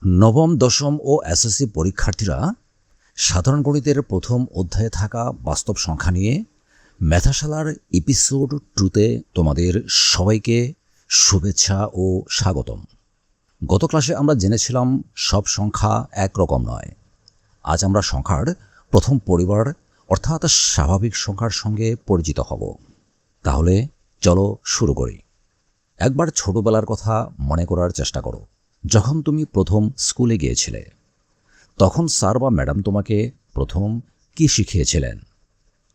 নবম, দশম ও এসএসসি পরীক্ষার্থীরা সাধারণ গণিতের প্রথম অধ্যায়ে থাকা বাস্তব সংখ্যা নিয়ে ম্যাথাশালার এপিসোড 2তে তোমাদের সবাইকে শুভেচ্ছা ও স্বাগতম। গত ক্লাসে আমরা জেনেছিলাম সব সংখ্যা একরকম নয়। আজ আমরা সংখ্যার প্রথম পরিবার অর্থাৎ স্বাভাবিক সংখ্যার সঙ্গে পরিচিত হব। তাহলে চলো শুরু করি। একবার ছোটবেলার কথা মনে করার চেষ্টা করো। যখন তুমি প্রথম স্কুলে গিয়েছিলে তখন স্যার বা ম্যাডাম তোমাকে প্রথম কি শিখিয়েছিলেন?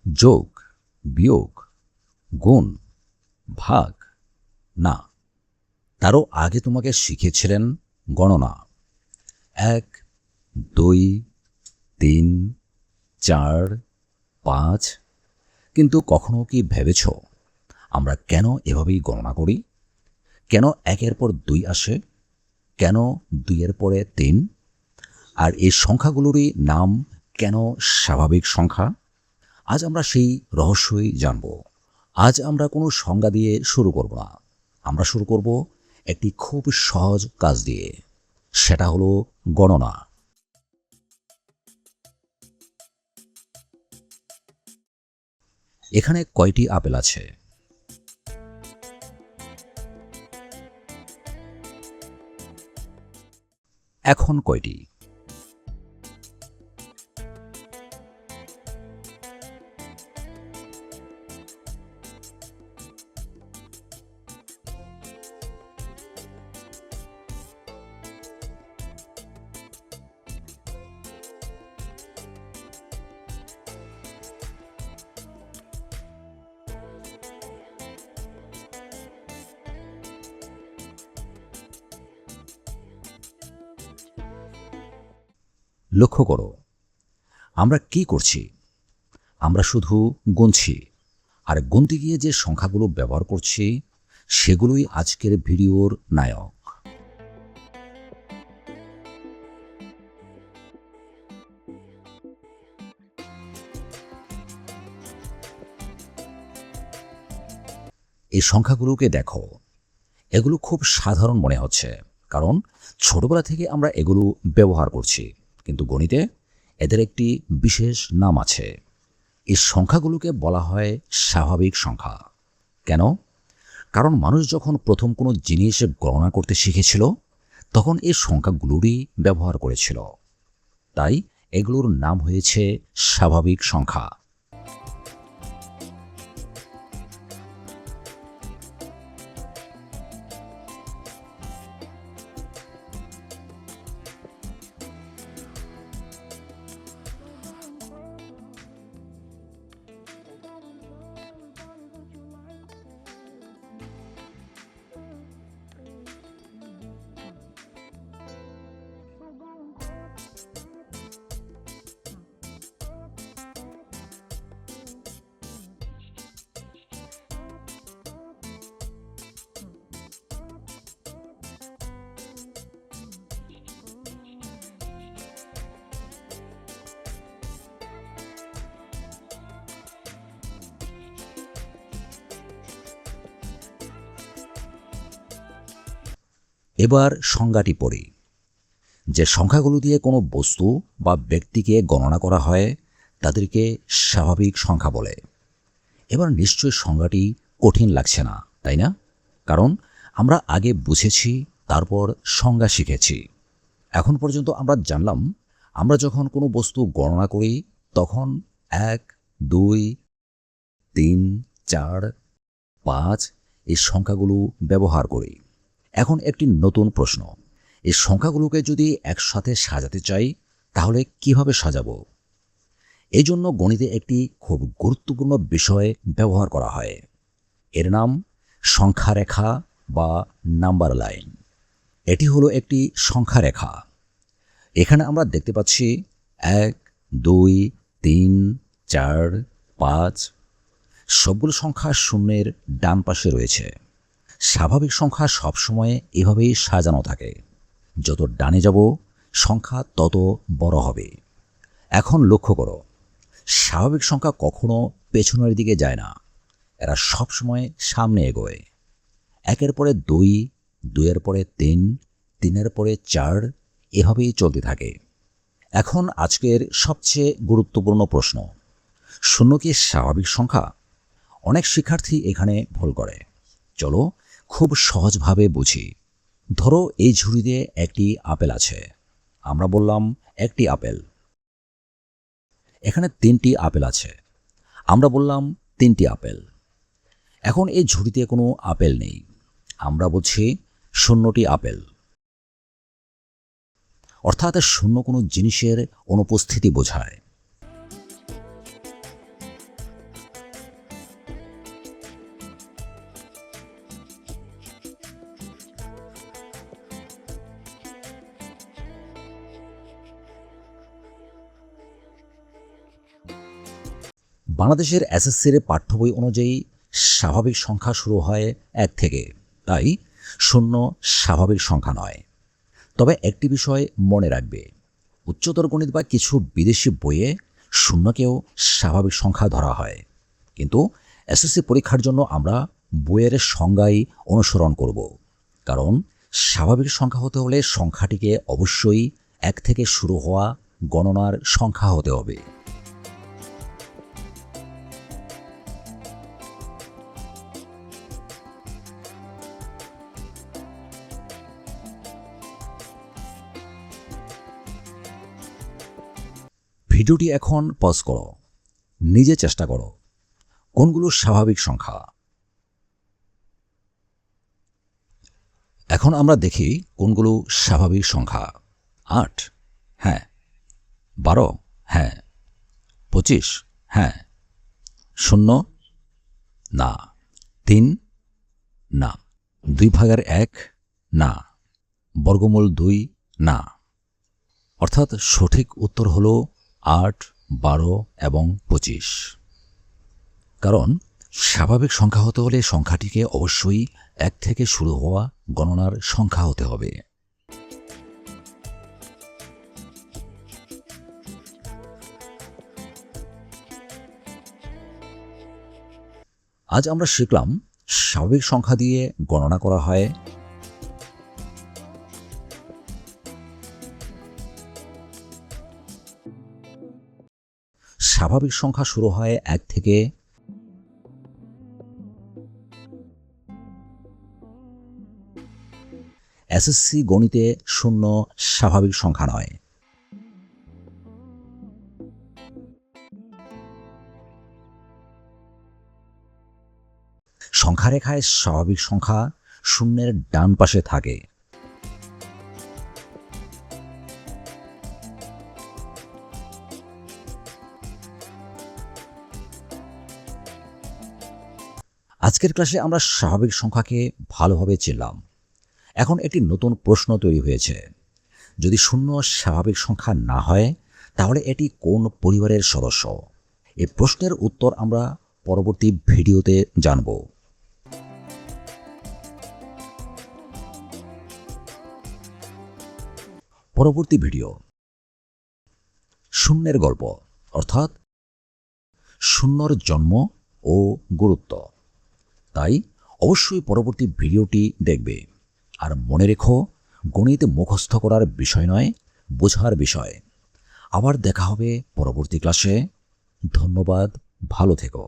যোগ, বিয়োগ, গুণ, ভাগ? না, তারও আগে তোমাকে শিখিয়েছিলেন গণনা। 1, 2, 3, 4, 5। কিন্তু কখনো কি ভেবেছ আমরা কেন এভাবেই গণনা করি? কেন 1-এর পর 2 আসে? কেন 2-এর পরে 3? আর এই সংখ্যাগুলোরই নাম কেন স্বাভাবিক সংখ্যা? আজ আমরা সেই রহস্যই জানব। আজ আমরা কোনো সংজ্ঞা দিয়ে শুরু করব না। আমরা শুরু করব একটি খুব সহজ কাজ দিয়ে। সেটা হলো গণনা। এখানে কয়টি আপেল আছে? এখন কয়টি? লক্ষ্য করো, আমরা কি করছি? আমরা শুধু গুনছি, আর গুনতে গিয়ে যে সংখ্যাগুলো ব্যবহার করছি সেগুলোই আজকের ভিডিওর নায়ক। এই সংখ্যাগুলোকে দেখো, এগুলো খুব সাধারণ মনে হচ্ছে, কারণ ছোটবেলা থেকে আমরা এগুলো ব্যবহার করছি। কিন্তু গণিতে এদের একটি বিশেষ নাম আছে। এই সংখ্যাগুলোকে বলা হয় স্বাভাবিক সংখ্যা। কেন? কারণ মানুষ যখন প্রথম কোনো জিনিস গণনা করতে শিখেছিল তখন এই সংখ্যাগুলোরই ব্যবহার করেছিল। তাই এগুলোর নাম হয়েছে স্বাভাবিক সংখ্যা। এবার সংজ্ঞাটি পড়ি। যে সংখ্যাগুলো দিয়ে কোনো বস্তু বা ব্যক্তিকে গণনা করা হয় তাদেরকে স্বাভাবিক সংখ্যা বলে। এবার নিশ্চয়ই সংজ্ঞাটি কঠিন লাগছে না, তাই না? কারণ আমরা আগে বুঝেছি, তারপর সংজ্ঞা শিখেছি। এখন পর্যন্ত আমরা জানলাম আমরা যখন কোনো বস্তু গণনা করি তখন 1, 2, 3, 4, 5 এই সংখ্যাগুলো ব্যবহার করি। এখন একটি নতুন প্রশ্ন, এই সংখ্যাগুলোকে যদি একসাথে সাজাতে চাই তাহলে কিভাবে সাজাবো? এই জন্য গণিতে একটি খুব গুরুত্বপূর্ণ বিষয় ব্যবহার করা হয়। এর নাম সংখ্যা রেখা বা নাম্বার লাইন। এটি হলো একটি সংখ্যা রেখা। এখানে আমরা দেখতে পাচ্ছি 1, 2, 3, 4, 5। সবগুলো সংখ্যা শূন্যের ডান পাশে রয়েছে। স্বাভাবিক সংখ্যা সবসময় এভাবেই সাজানো থাকে। যত ডানে যাব সংখ্যা তত বড় হবে। এখন লক্ষ্য করো, স্বাভাবিক সংখ্যা কখনো পেছনের দিকে যায় না, এরা সবসময় সামনে এগোয়। 1-এর পরে 2, 2-এর পরে 3, 3-এর পরে 4, এভাবেই চলতে থাকে। এখন আজকের সবচেয়ে গুরুত্বপূর্ণ প্রশ্ন, শূন্য কি স্বাভাবিক সংখ্যা? অনেক শিক্ষার্থী এখানে ভুল করে। চলো খুব সহজভাবে বুঝি। ধরো এই ঝুড়িতে একটি আপেল আছে। আমরা বললাম একটি আপেল। এখানে 3টি আপেল আছে। আমরা বললাম 3টি আপেল। এখন এই ঝুড়িতে কোনো আপেল নেই। আমরা বলছি 0টি আপেল। অর্থাৎ শূন্য কোনো জিনিসের অনুপস্থিতি বোঝায়। বাংলাদেশের এসএসসির পাঠ্য বই অনুযায়ী স্বাভাবিক সংখ্যা শুরু হয় 1 থেকে, তাই 0 স্বাভাবিক সংখ্যা নয়। তবে একটি বিষয় মনে রাখবে, উচ্চতর গণিত বা কিছু বিদেশি বইয়ে 0কেও স্বাভাবিক সংখ্যা ধরা হয়, কিন্তু এসএসসি পরীক্ষার জন্য আমরা বইয়ের সংজ্ঞাই অনুসরণ করব। কারণ স্বাভাবিক সংখ্যা হতে হলে সংখ্যাটিকে অবশ্যই 1 থেকে শুরু হওয়া গণনার সংখ্যা হতে হবে। ভিডিওটি এখন পজ করো, নিজে চেষ্টা করো কোনগুলো স্বাভাবিক সংখ্যা। এখন আমরা দেখি কোনগুলো স্বাভাবিক সংখ্যা। 8, হ্যাঁ। 12, হ্যাঁ। 25, হ্যাঁ। 0, না। 3, না। 2/1, না। বর্গমূল 2, না। অর্থাৎ সঠিক উত্তর হল 8, 12 এবং 25। কারণ স্বাভাবিক সংখ্যা হতে হলে সংখ্যাটিকে অবশ্যই 1 থেকে শুরু হওয়া গণনার সংখ্যা হতে হবে। আজ আমরা শিখলাম স্বাভাবিক সংখ্যা দিয়ে গণনা করা হয়, স্বাভাবিক সংখ্যা শুরু হয় 1 থেকে, এসএসসি গণিতে 0 স্বাভাবিক সংখ্যা নয়। সংখ্যারেখায় স্বাভাবিক সংখ্যা শূন্যের ডান পাশে থাকে। আজকের ক্লাসে আমরা স্বাভাবিক সংখ্যাকে ভালোভাবে চিনলাম। এখন একটি নতুন প্রশ্ন তৈরি হয়েছে, যদি 0 স্বাভাবিক সংখ্যা না হয় তাহলে এটি কোন পরিবারের সদস্য? এই প্রশ্নের উত্তর আমরা পরবর্তী ভিডিওতে জানব। পরবর্তী ভিডিও, শূন্যের গল্প, অর্থাৎ শূন্যর জন্ম ও গুরুত্ব। তাই অবশ্যই পরবর্তী ভিডিওটি দেখবে। আর মনে রেখো, গণিত মুখস্থ করার বিষয় নয়, বোঝার বিষয়। আবার দেখা হবে পরবর্তী ক্লাসে। ধন্যবাদ, ভালো থেকো।